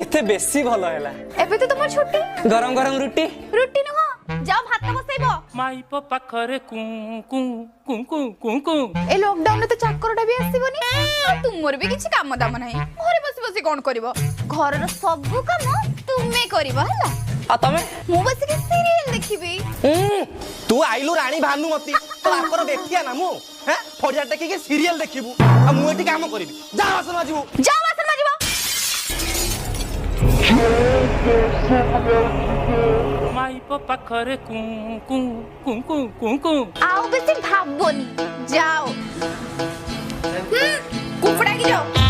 केते बेसी भलो हैला एबे तो तुमर छुट्टी गरम गरम रुटी रुटी नुह जाओ भात बसैबो माइप पाखरे कु कु कु कु कु कु ए लॉकडाउन में तो चाकरटा भी आसीबोनी और तुमर भी किछि काम दाम नाही घरे बसी बसी कोन करबो घर रो सब काम तुमे करबो हला आ तमे मु बसी के सीरियल देखिबी तू आइलु रानी भानुमती तो आकर देखिया ना मु हैं फड़िया टेकी के सीरियल देखिबू आ मु एटी काम करबी जा वासन माजिबू जा वासन माजिबो माइप पाखरे कु कु कु कु कु कु आओ बेसी भाबोनी जाओ कुपड़ा की जाओ